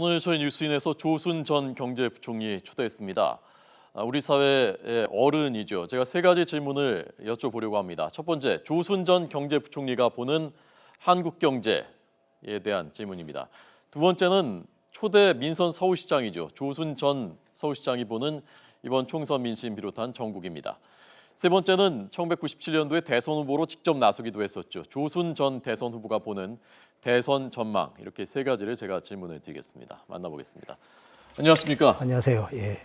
오늘 저희 뉴스인에서 조순 전 경제부총리 초대했습니다. 우리 사회의 어른이죠. 제가 세 가지 질문을 여쭤보려고 합니다. 첫 번째, 조순 전 경제부총리가 보는 한국 경제에 대한 질문입니다. 두 번째는 초대 민선 서울시장이죠. 조순 전 서울시장이 보는 이번 총선 민심 비롯한 전국입니다. 세 번째는 1997년도에 대선 후보로 직접 나서기도 했었죠. 조순 전 대선 후보가 보는 대선 전망, 이렇게 세 가지를 제가 질문을 드리겠습니다. 만나보겠습니다. 안녕하십니까? 안녕하세요. 예.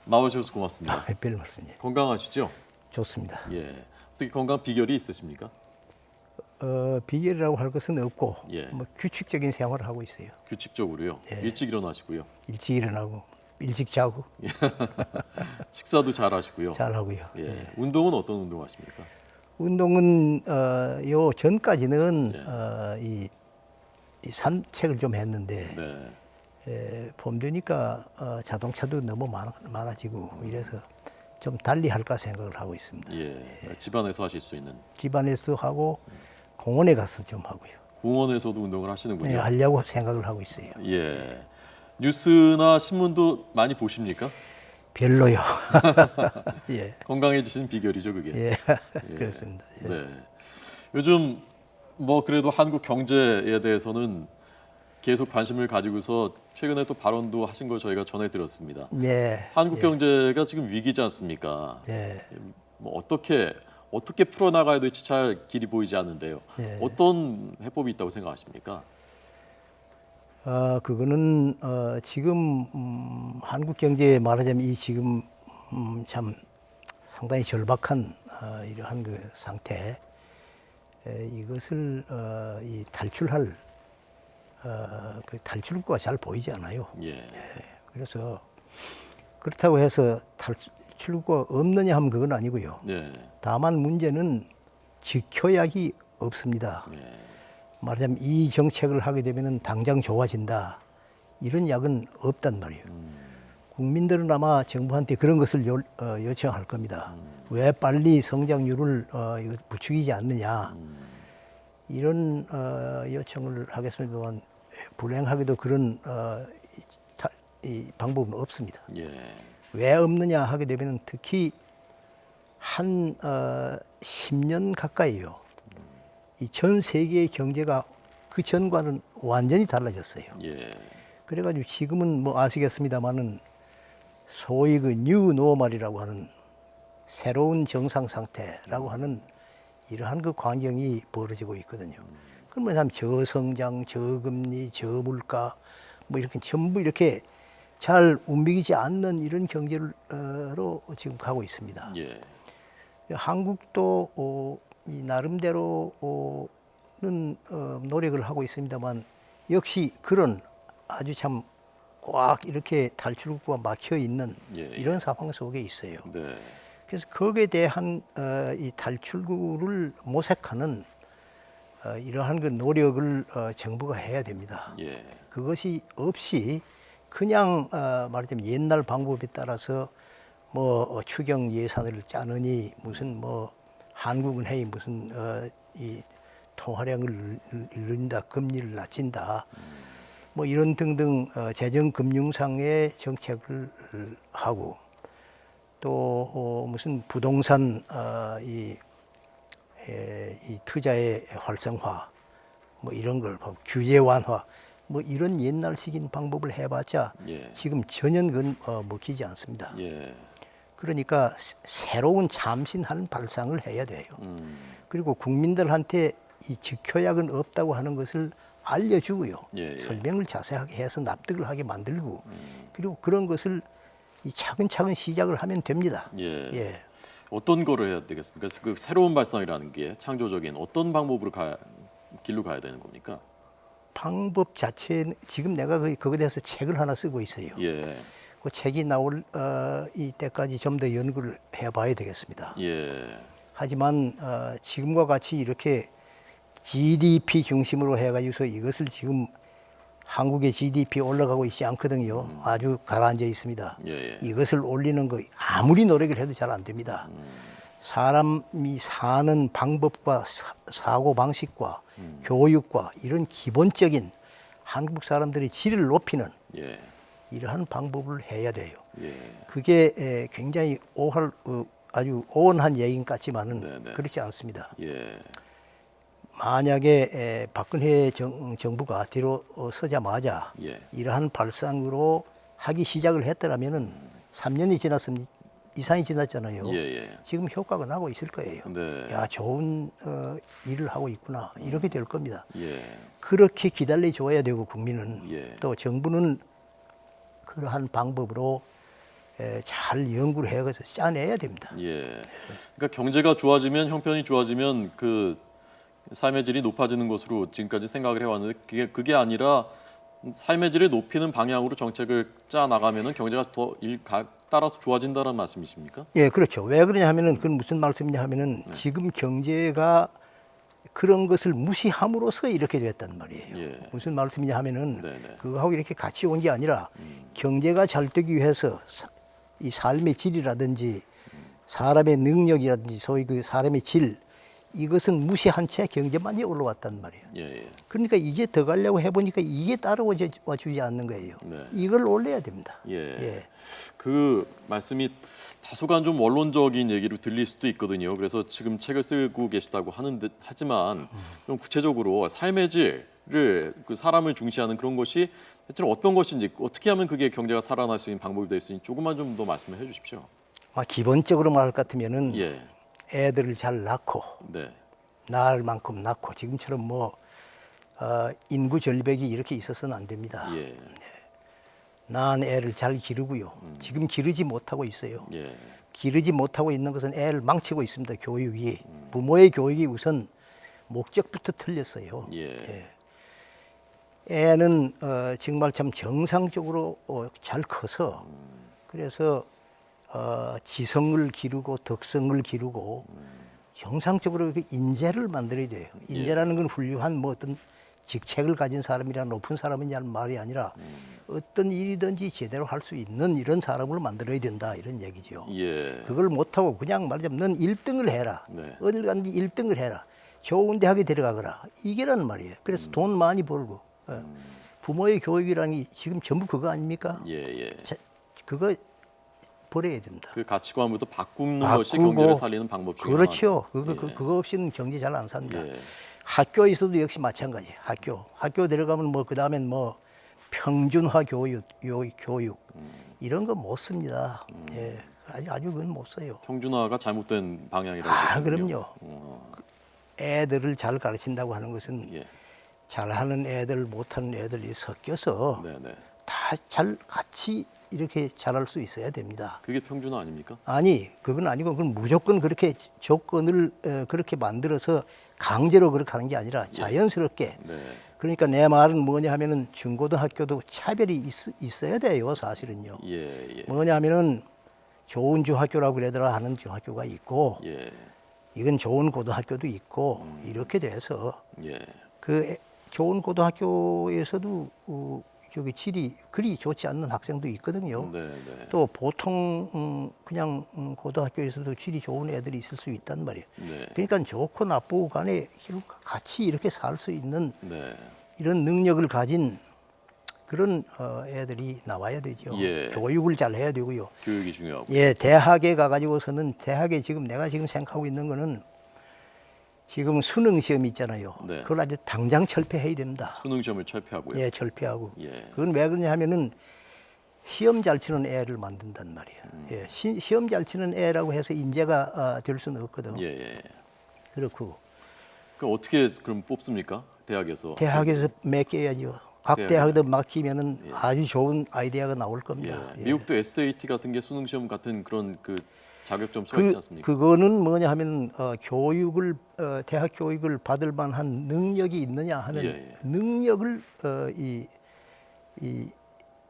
나와주셔서 고맙습니다. 별 말씀이에요. 건강하시죠? 좋습니다. 예. 어떻게 건강 비결이 있으십니까? 비결이라고 할 것은 없고 예. 뭐 규칙적인 생활을 하고 있어요. 규칙적으로요. 예. 일찍 일어나시고요. 일찍 일어나고 일찍 자고 식사도 잘 하시고요. 잘 하고요. 예. 예. 운동은 어떤 운동 하십니까? 운동은 요 전까지는 예. 이 산책을 좀 했는데 네. 봄 되니까 자동차도 너무 많아지고 이래서 좀 달리 할까 생각을 하고 있습니다. 예. 집안에서 하실 수 있는. 집안에서 하고 공원에 가서 좀 하고요. 공원에서도 운동을 하시는군요. 예, 하려고 생각을 하고 있어요. 예. 뉴스나 신문도 많이 보십니까? 별로요. 예. 건강해지신 비결이죠, 그게. 예. 예. 그렇습니다. 예. 네. 요즘 뭐 그래도 한국 경제에 대해서는 계속 관심을 가지고서 최근에 또 발언도 하신 걸 저희가 전해 들었습니다. 네. 한국 예. 경제가 지금 위기지 않습니까? 네. 뭐 어떻게 풀어 나가야 될지 잘 길이 보이지 않는데요. 네. 어떤 해법이 있다고 생각하십니까? 그거는 지금 한국 경제 말하자면 이 지금 참 상당히 절박한 이러한 그 상태 이것을 이 탈출할 그 탈출구가 잘 보이지 않아요. 예. 그래서 그렇다고 해서 탈출구가 없느냐 하면 그건 아니고요. 네. 다만 문제는 지켜약이 없습니다. 예. 말하자면 이 정책을 하게 되면 당장 좋아진다. 이런 약은 없단 말이에요. 국민들은 아마 정부한테 그런 것을 요청할 겁니다. 왜 빨리 성장률을 이거 부추기지 않느냐. 이런 요청을 하겠습니다만 불행하게도 그런 이 방법은 없습니다. 예. 왜 없느냐 하게 되면 특히 한 10년 가까이요. 이 전 세계의 경제가 그 전과는 완전히 달라졌어요. 예. 그래가지고 지금은 뭐 아시겠습니다만은 소위 그 뉴노멀이라고 하는 새로운 정상 상태라고 하는 이러한 그 광경이 벌어지고 있거든요. 그러면 참 저성장, 저금리, 저물가 뭐 이렇게 전부 이렇게 잘 움직이지 않는 이런 경제로 지금 가고 있습니다. 예. 한국도 이 나름대로는 노력을 하고 있습니다만 역시 그런 아주 참 꽉 이렇게 탈출구가 막혀 있는 예. 이런 상황 속에 있어요. 네. 그래서 거기에 대한 이 탈출구를 모색하는 이러한 그 노력을 정부가 해야 됩니다. 예. 그것이 없이 그냥 말하자면 옛날 방법에 따라서 뭐 추경 예산을 짜느니 무슨 뭐 한국은행이 무슨 이 통화량을 늘린다, 금리를 낮춘다, 뭐 이런 등등 재정금융상의 정책을 하고 또 무슨 부동산 이 투자의 활성화 뭐 이런 걸 규제 완화 뭐 이런 옛날식인 방법을 해봤자 예. 지금 전혀 그건 먹히지 않습니다. 예. 그러니까 새로운 참신한 발상을 해야 돼요. 그리고 국민들한테 이 지켜약은 없다고 하는 것을 알려주고요. 예. 설명을 자세하게 해서 납득을 하게 만들고 그리고 그런 것을 이 차근차근 시작을 하면 됩니다. 예. 예. 어떤 거를 해야 되겠습니까? 그래서 그 새로운 발상이라는 게 창조적인 어떤 방법으로 길로 가야 되는 겁니까? 방법 자체는 지금 내가 그거에 대해서 책을 하나 쓰고 있어요. 예. 그 책이 나올 이때까지 좀 더 연구를 해봐야 되겠습니다. 예. 하지만 지금과 같이 이렇게 GDP 중심으로 해가지고서 이것을 지금 한국의 GDP 올라가고 있지 않거든요. 아주 가라앉아 있습니다. 예. 이것을 올리는 거 아무리 노력을 해도 잘 안 됩니다. 사람이 사는 방법과 사고 방식과 교육과 이런 기본적인 한국 사람들이 질을 높이는 예. 이러한 방법을 해야 돼요. 예. 그게 굉장히 아주 오원한 얘기인 것 같지만은 네네. 그렇지 않습니다. 예. 만약에 박근혜 정부가 들어서자마자 예. 이러한 발상으로 하기 시작을 했더라면은 3년이 지났습니다. 이상이 지났잖아요. 예. 예. 지금 효과가 나고 있을 거예요. 네. 야, 좋은 일을 하고 있구나. 이렇게 될 겁니다. 예. 그렇게 기다려 줘야 되고 국민은 예. 또 정부는 그러한 방법으로 잘 연구를 해서 짜내야 됩니다. 예. 그러니까 경제가 좋아지면 형편이 좋아지면 그 삶의 질이 높아지는 것으로 지금까지 생각을 해왔는데 그게 아니라 삶의 질을 높이는 방향으로 정책을 짜 나가면은 경제가 더 따라서 좋아진다는 말씀이십니까? 예, 그렇죠. 왜 그러냐 하면은 그건 무슨 말씀이냐 하면은 지금 경제가 그런 것을 무시함으로써 이렇게 됐단 말이에요. 예. 무슨 말씀이냐 하면은 네네. 그거하고 이렇게 같이 온 게 아니라 경제가 잘 되기 위해서 이 삶의 질이라든지 사람의 능력이라든지 소위 그 사람의 질 이것은 무시한 채 경제만이 올라왔단 말이에요. 예. 예. 그러니까 이게 더 가려고 해보니까 이게 따라와 주지 않는 거예요. 네. 이걸 올려야 됩니다. 예. 예. 그 말씀이 다소간 좀 원론적인 얘기로 들릴 수도 있거든요. 그래서 지금 책을 쓰고 계시다고 하지만 좀 구체적으로 삶의 질을 그 사람을 중시하는 그런 것이 대체로 어떤 것인지 어떻게 하면 그게 경제가 살아날 수 있는 방법이 될 수 있는지 조금만 좀 더 말씀을 해주십시오. 기본적으로 말할 것 같으면은 예. 애들을 잘 낳고 네. 낳을 만큼 낳고 지금처럼 인구 절벽이 이렇게 있어서는 안 됩니다. 예. 낳은 애를 잘 기르고요. 지금 기르지 못하고 있어요. 예. 기르지 못하고 있는 것은 애를 망치고 있습니다. 교육이 부모의 교육이 우선 목적부터 틀렸어요. 예. 애는 정말 참 정상적으로 잘 커서 그래서 지성을 기르고 덕성을 기르고 정상적으로 인재를 만들어야 돼요. 인재라는 건 훌륭한 어떤 직책을 가진 사람이나 높은 사람이냐는 말이 아니라 어떤 일이든지 제대로 할 수 있는 이런 사람을 만들어야 된다 이런 얘기죠. 예. 그걸 못하고 그냥 말하자면 넌 1등을 해라. 네. 어딜 갔는지 1등을 해라. 좋은 대학에 들어가거라. 이게라는 말이에요. 그래서 돈 많이 벌고 부모의 교육이라는 게 지금 전부 그거 아닙니까? 예. 예. 그거 버려야 됩니다. 그 가치관부터 바꾸는 것이 경제를 살리는 방법 중에 그렇죠. 하나죠. 그거 없이는 경제 잘 안 삽니다. 예. 학교에서도 역시 마찬가지. 학교 들어가면 그다음엔 평준화 교육 이런 거 못 씁니다. 예, 아주 그건 못 써요. 평준화가 잘못된 방향이라고. 그럼요. 애들을 잘 가르친다고 하는 것은 예. 잘하는 애들, 못하는 애들이 섞여서 네네. 다 잘 같이 이렇게 잘할 수 있어야 됩니다. 그게 평준화 아닙니까? 아니, 그건 아니고 그건 무조건 그렇게 조건을 그렇게 만들어서 강제로 그렇게 하는 게 아니라 자연스럽게. 네. 그러니까 내 말은 뭐냐 하면은 중고등학교도 차별이 있어야 돼요, 사실은요. 예. 예. 뭐냐 하면은 좋은 중학교라고 그러더라 하는 중학교가 있고 예. 이건 좋은 고등학교도 있고 이렇게 돼서 예. 그 좋은 고등학교에서도 저기 질이 그리 좋지 않는 학생도 있거든요. 네. 또 보통 그냥 고등학교에서도 질이 좋은 애들이 있을 수 있단 말이에요. 네. 그러니까 좋고 나쁘고 간에 같이 이렇게 살 수 있는 네. 이런 능력을 가진 그런 애들이 나와야 되죠. 예. 교육을 잘 해야 되고요. 교육이 중요하고. 예, 대학에 가가지고서는 대학에 내가 지금 생각하고 있는 거는 지금 수능 시험 있잖아요. 네. 그걸 아주 당장 철폐해야 됩니다. 수능 시험을 철폐하고요. 예, 철폐하고. 예. 그건 왜 그러냐 하면은 시험 잘 치는 애를 만든단 말이에요. 예, 시험 잘 치는 애라고 해서 인재가 될 수는 없거든. 예. 그렇고 그 어떻게 그럼 뽑습니까? 대학에서. 대학에서 맡겨야죠. 각 대학에. 대학에도 맡기면은 아주 좋은 아이디어가 나올 겁니다. 예. 예. 미국도 SAT 같은 게 수능 시험 같은 그런 그 자격 점수가 있지 않습니까? 그거는 뭐냐 하면 대학 교육을 받을 만한 능력이 있느냐 하는 능력을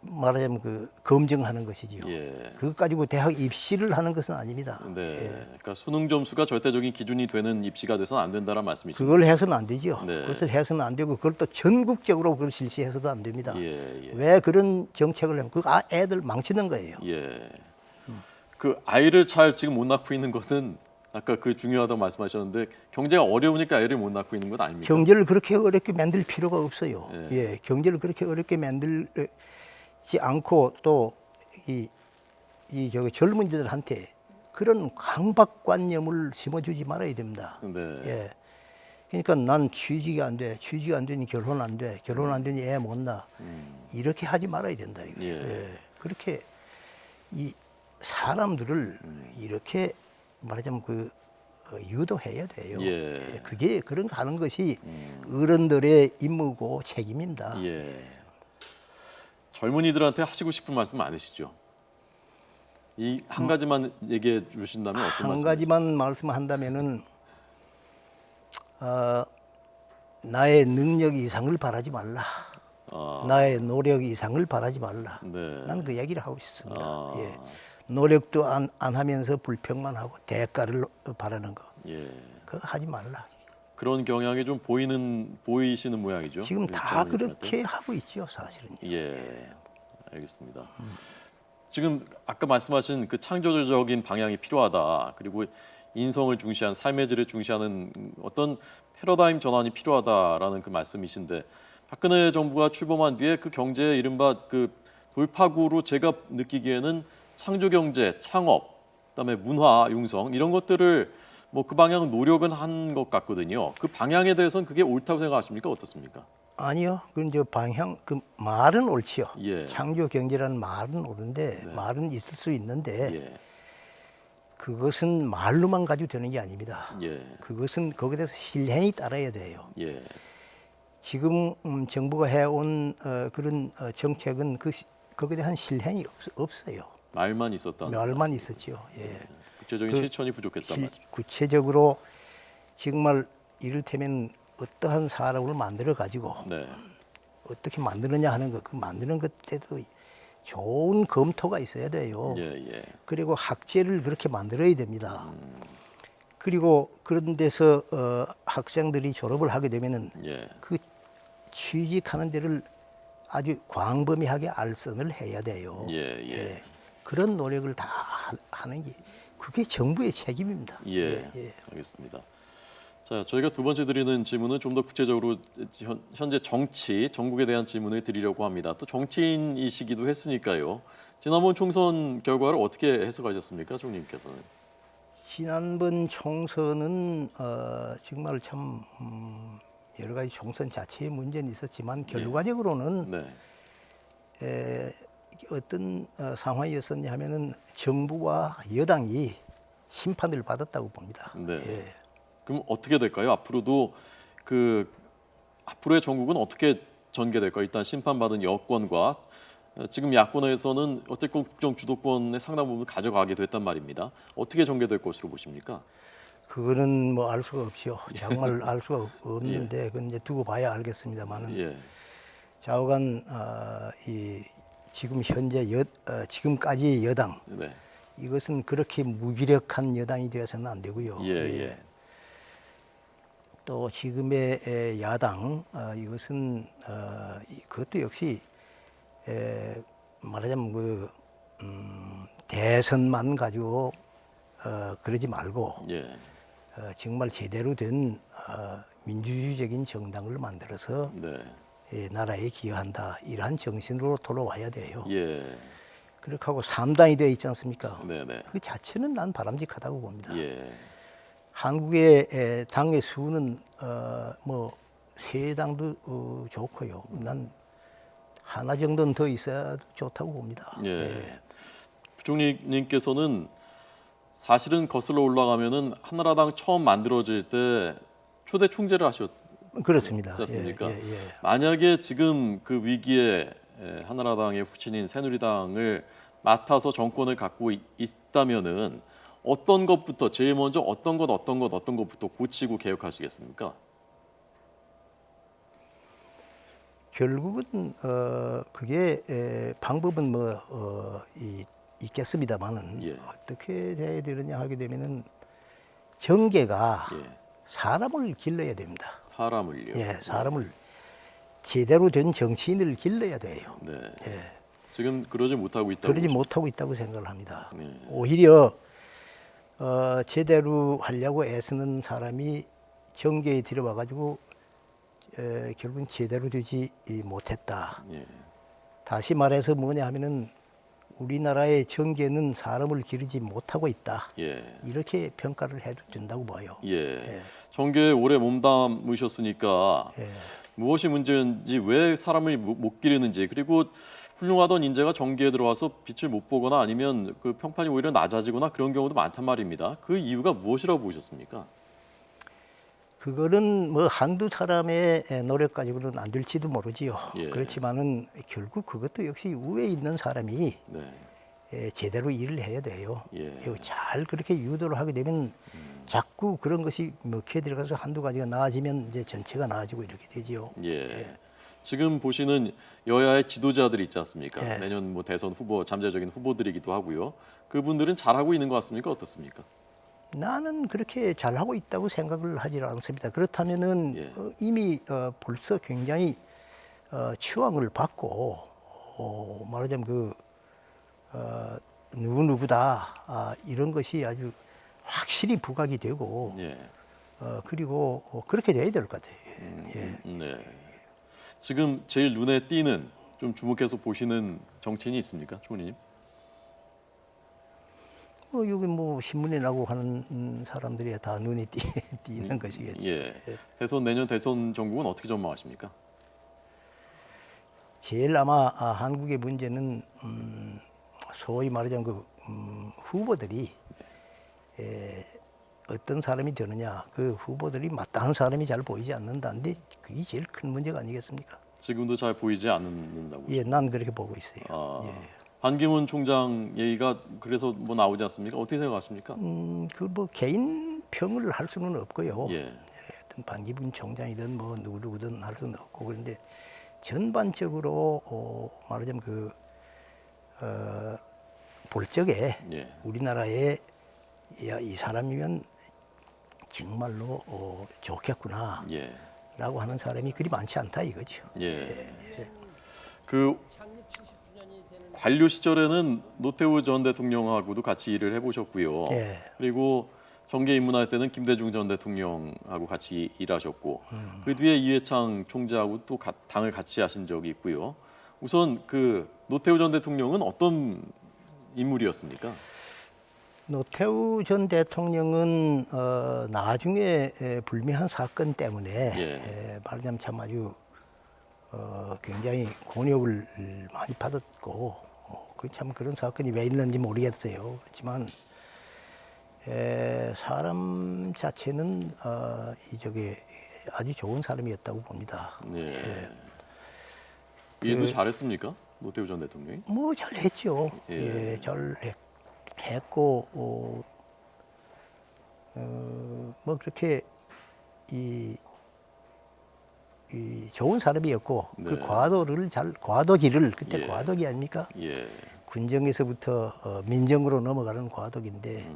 말하자면 검증하는 것이지요. 예. 그것 가지고 대학 입시를 하는 것은 아닙니다. 네. 그러니까 수능 점수가 절대적인 기준이 되는 입시가 돼서는 안 된다는 말씀이시죠. 그걸 해서는 안 되죠. 네. 그것을 해서는 안 되고 그걸 또 전국적으로 그걸 실시해서도 안 됩니다. 예. 왜 그런 정책을 하면 애들 망치는 거예요. 예. 그 아이를 잘 지금 못 낳고 있는 것은 아까 그 중요하다고 말씀하셨는데 경제가 어려우니까 애를 못 낳고 있는 건 아닙니까? 경제를 그렇게 어렵게 만들 필요가 없어요. 예. 예, 경제를 그렇게 어렵게 만들지 않고 또 이 저기 젊은이들한테 그런 강박관념을 심어주지 말아야 됩니다. 네. 예. 그러니까 난 취직이 안 돼, 취직 안 되니 결혼 안 돼, 결혼 안 되니 애 못 낳아. 이렇게 하지 말아야 된다 이거. 예. 예. 그렇게 이 사람들을 이렇게 말하자면 유도해야 돼요. 예. 그게 그런 거 하는 것이 어른들의 임무고 책임입니다. 예. 젊은이들한테 하시고 싶은 말씀 많으시죠? 이 한 가지만 얘기해 주신다면 어떤 한 말씀? 가지만 말씀한다면은 나의 능력 이상을 바라지 말라. 나의 노력 이상을 바라지 말라. 네. 나는 그 얘기를 하고 있습니다. 아. 예. 노력도 안 하면서 불평만 하고 대가를 바라는 거. 예. 그거 하지 말라. 그런 경향이 좀 보이시는 모양이죠. 지금 우리 다 젊은이들한테. 그렇게 하고 있죠, 사실은. 예, 알겠습니다. 지금 아까 말씀하신 그 창조적인 방향이 필요하다. 그리고 인성을 중시한 삶의 질을 중시하는 어떤 패러다임 전환이 필요하다라는 그 말씀이신데 박근혜 정부가 출범한 뒤에 그 경제의 이른바 그 돌파구로 제가 느끼기에는 창조 경제, 창업, 그다음에 문화 융성 이런 것들을 뭐 그 방향 노력은 한 것 같거든요. 그 방향에 대해서는 그게 옳다고 생각하십니까? 어떻습니까? 아니요. 그 이제 방향 그 말은 옳지요. 예. 창조 경제라는 말은 옳은데 네. 말은 있을 수 있는데 예, 그것은 말로만 가지고 되는 게 아닙니다. 예, 그것은 거기에 대해서 실행이 따라야 돼요. 예, 지금 정부가 해온 그런 정책은 거기에 대한 실행이 없어요. 말만 있었다. 말만 있었죠. 예. 구체적인 실천이 부족했다 말씀. 구체적으로 정말 이를테면 어떠한 사람을 만들어 가지고 네, 어떻게 만드느냐 하는 것, 그 만드는 것 때도 좋은 검토가 있어야 돼요. 예, 예, 그리고 학제를 그렇게 만들어야 됩니다. 그리고 그런 데서 학생들이 졸업을 하게 되면은 예, 그 취직하는 데를 아주 광범위하게 알선을 해야 돼요. 예, 예, 그런 노력을 다 하는 게 그게 정부의 책임입니다. 예, 알겠습니다. 자, 저희가 두 번째 드리는 질문은 좀 더 구체적으로 현재 정치, 전국에 대한 질문을 드리려고 합니다. 또 정치인이시기도 했으니까요. 지난번 총선 결과를 어떻게 해석하셨습니까, 총리님께서는? 지난번 총선은 정말 참 여러 가지 총선 자체의 문제는 있었지만 결과적으로는 네, 어떤 상황이었었냐 하면은 정부와 여당이 심판을 받았다고 봅니다. 네. 예. 그럼 어떻게 될까요? 앞으로도 그 앞으로의 전국은 어떻게 전개될까요? 일단 심판받은 여권과 지금 야권에서는 어쨌든 국정 주도권의 상당 부분을 가져가게 됐단 말입니다. 어떻게 전개될 것으로 보십니까? 그거는 뭐 알 수가 없죠. 정말 알 수가 없는데 그건 이제 두고 봐야 알겠습니다만은 예, 좌우간 이 지금 현재 지금까지의 여당 네, 이것은 그렇게 무기력한 여당이 되어서는 안 되고요. 예, 예, 또 지금의 야당 이것은 그것도 역시 말하자면 대선만 가지고 그러지 말고 예, 정말 제대로 된 민주주의적인 정당을 만들어서 네, 나라에 기여한다 이러한 정신으로 돌아와야 돼요. 예, 그렇게 하고 3당이 되어 있지 않습니까? 네, 네, 그 자체는 난 바람직하다고 봅니다. 예, 한국의 당의 수는 뭐 세 당도 좋고요. 난 하나 정도는 더 있어야 좋다고 봅니다. 예. 부총리님께서는 사실은 거슬러 올라가면은 한나라당 처음 만들어질 때 초대 총재를 하셨지 그렇습니다. 않습니까? 예. 만약에 지금 그 위기에 한나라당의 후친인 새누리당을 맡아서 정권을 갖고 있다면은 어떤 것부터 제일 먼저 어떤 것부터 고치고 개혁하시겠습니까? 결국은 그게 방법은 있겠습니다만은 예. 어떻게 돼야 되느냐 하게 되면은 정계가 예. 사람을 길러야 됩니다. 사람을요. 예, 사람을 제대로 된 정치인을 길러야 돼요. 네. 예. 지금 그러지 못하고 있다고. 그러지 보시죠. 못하고 있다고 생각을 합니다. 네. 오히려 제대로 하려고 애쓰는 사람이 정계에 들어와 가지고 결국은 제대로 되지 못했다. 예. 다시 말해서 뭐냐 하면은 우리나라의 정계는 사람을 기르지 못하고 있다. 예. 이렇게 평가를 해도 된다고 봐요. 예. 정계에 오래 몸담으셨으니까 예. 무엇이 문제인지 왜 사람을 못 기르는지 그리고 훌륭하던 인재가 정계에 들어와서 빛을 못 보거나 아니면 그 평판이 오히려 낮아지거나 그런 경우도 많단 말입니다. 그 이유가 무엇이라고 보셨습니까? 그거는 뭐 한두 사람의 노력 가지고는 안 될지도 모르지요. 예. 그렇지만은 결국 그것도 역시 위에 있는 사람이 네. 제대로 일을 해야 돼요. 예. 잘 그렇게 유도를 하게 되면 자꾸 그런 것이 먹혀 들어가서 한두 가지가 나아지면 이제 전체가 나아지고 이렇게 되지요. 예. 지금 보시는 여야의 지도자들이 있지 않습니까? 예. 내년 뭐 대선 후보, 잠재적인 후보들이기도 하고요. 그분들은 잘하고 있는 것 같습니까? 어떻습니까? 나는 그렇게 잘하고 있다고 생각을 하지 않습니다. 그렇다면은 예. 이미 벌써 굉장히 추앙을 받고 말하자면 누구누구다 이런 것이 아주 확실히 부각이 되고 예. 그리고 그렇게 돼야 될 것 같아요. 네. 지금 제일 눈에 띄는 좀 주목해서 보시는 정치인이 있습니까, 총리님? 여기 뭐 신문에 나고 하는 사람들이 다 눈에 띄는 것이겠죠. 예. 내년 대선 전국은 어떻게 전망하십니까? 제일 아마 한국의 문제는 소위 말하자면 후보들이 어떤 사람이 되느냐, 그 후보들이 마땅한 사람이 잘 보이지 않는다는데 그게 제일 큰 문제가 아니겠습니까? 지금도 잘 보이지 않는다고. 예, 난 그렇게 보고 있어요. 아, 예. 반기문 총장 얘기가 그래서 뭐 나오지 않습니까? 어떻게 생각하십니까? 그 뭐 개인 평을 할 수는 없고요. 예. 어떤 반기문 총장이든 뭐 누구든 할 수는 없고 그런데 전반적으로 말하자면 볼 적에 예. 우리나라에 야, 이 사람이면 정말로 좋겠구나 예. 라고 하는 사람이 그리 많지 않다 이거죠. 예. 그 관료 시절에는 노태우 전 대통령하고도 같이 일을 해보셨고요. 예. 그리고 정계 입문할 때는 김대중 전 대통령하고 같이 일하셨고 그 뒤에 이회창 총재하고 또 당을 같이 하신 적이 있고요. 우선 그 노태우 전 대통령은 어떤 인물이었습니까? 노태우 전 대통령은 나중에 불미한 사건 때문에 말하자면 참 아주 굉장히 곤욕을 많이 받았고 참 그런 사건이 왜 있는지 모르겠어요. 그렇지만 사람 자체는 이쪽에 아주 좋은 사람이었다고 봅니다. 네. 일도 잘했습니까? 노태우 전 대통령이? 뭐 잘했죠. 예. 잘했고 뭐 그렇게 이 좋은 사람이었고 네. 그 과도기를 그때 예. 과도기 아닙니까? 예. 군정에서부터 민정으로 넘어가는 과도기인데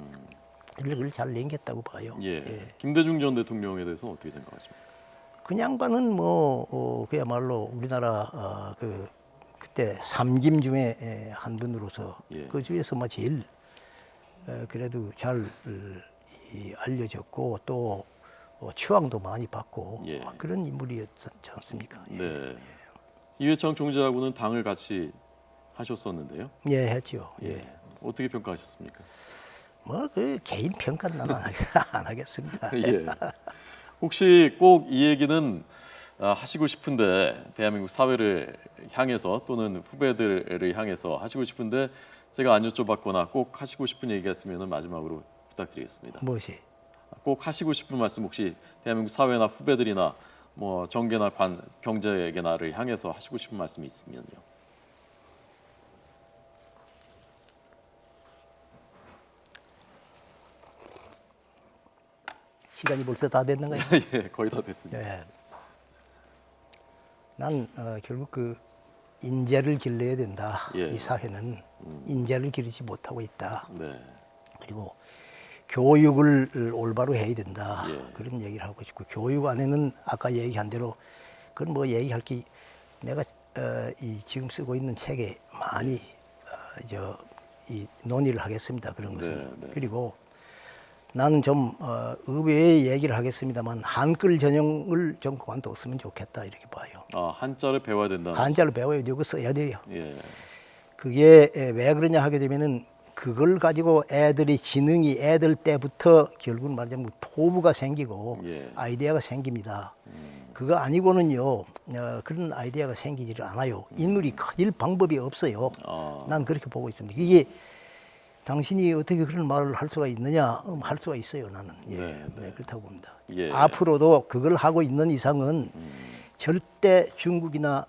그걸 잘 넘겼다고 봐요. 예. 김대중 전 대통령에 대해서 어떻게 생각하십니까? 그 양반은 뭐 그야말로 우리나라 그때 삼김 중에 한 분으로서 예. 그 중에서 뭐 제일 그래도 잘 알려졌고 또 추앙도 많이 받고 예. 그런 인물이었지 않습니까? 네. 이회창 총재하고는 당을 같이 하셨었는데요. 예, 했죠. 예. 어떻게 평가하셨습니까? 뭐 그 개인 평가는 나는 안 하겠습니다. 예. 혹시 꼭 이 얘기는 하시고 싶은데 대한민국 사회를 향해서 또는 후배들을 향해서 하시고 싶은데 제가 안 여쭤봤거나 꼭 하시고 싶은 얘기가 있으면 마지막으로 부탁드리겠습니다. 무엇이? 꼭 하시고 싶은 말씀 혹시 대한민국 사회나 후배들이나 뭐 정계나 경제계나를 향해서 하시고 싶은 말씀이 있으면요. 시간이 벌써 다 됐는가요? 예, 거의 다 됐습니다. 예. 난 결국 그 인재를 길러야 된다. 예. 이 사회는 인재를 기르지 못하고 있다. 네. 그리고 교육을 올바로 해야 된다. 예. 그런 얘기를 하고 싶고 교육 안에는 아까 얘기한 대로 그건 뭐 얘기할 게 내가 이 지금 쓰고 있는 책에 많이 이 논의를 하겠습니다. 그런 것은. 네. 그리고 나는 좀 의외의 얘기를 하겠습니다만 한글 전형을 좀 그만뒀으면 좋겠다 이렇게 봐요. 아, 한자를 배워야 된다. 한자를 배워야 되고 써야 돼요. 예. 그게 왜 그러냐 하게 되면은 그걸 가지고 애들이 지능이 애들 때부터 결국은 말하자면 포부가 생기고 예. 아이디어가 생깁니다. 그거 아니고는요 그런 아이디어가 생기지를 않아요. 인물이 커질 방법이 없어요. 아. 난 그렇게 보고 있습니다. 이게 당신이 어떻게 그런 말을 할 수가 있느냐? 할 수가 있어요. 나는 네, 그렇다고 봅니다. 예. 앞으로도 그걸 하고 있는 이상은 절대 중국이나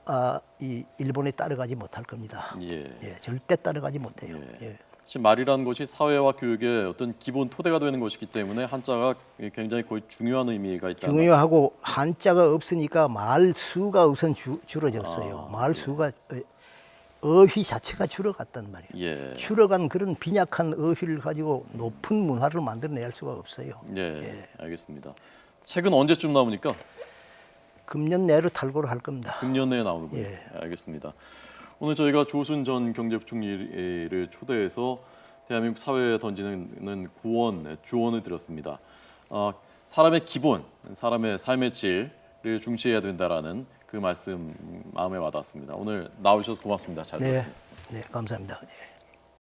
이 일본에 따라가지 못할 겁니다. 예. 예, 절대 따라가지 못해요. 예. 사실 말이라는 것이 사회와 교육의 어떤 기본 토대가 되는 것이기 때문에 한자가 굉장히 거의 중요한 의미가 있다. 중요하고 한자가 없으니까 말 수가 우선 줄어졌어요. 말 수가 어휘 자체가 줄어갔단 말이에요. 예. 줄어간 그런 빈약한 어휘를 가지고 높은 문화를 만들어낼 수가 없어요. 예. 알겠습니다. 책은 언제쯤 나옵니까? 금년 내로 탈고를 할 겁니다. 금년 내에 나오는군요. 예. 알겠습니다. 오늘 저희가 조순 전 경제부총리를 초대해서 대한민국 사회에 던지는 조언을 드렸습니다. 사람의 기본, 사람의 삶의 질을 중시해야 된다라는 그 말씀 마음에 와닿았습니다. 오늘 나오셔서 고맙습니다. 잘 들었습니다. 네, 감사합니다. 네.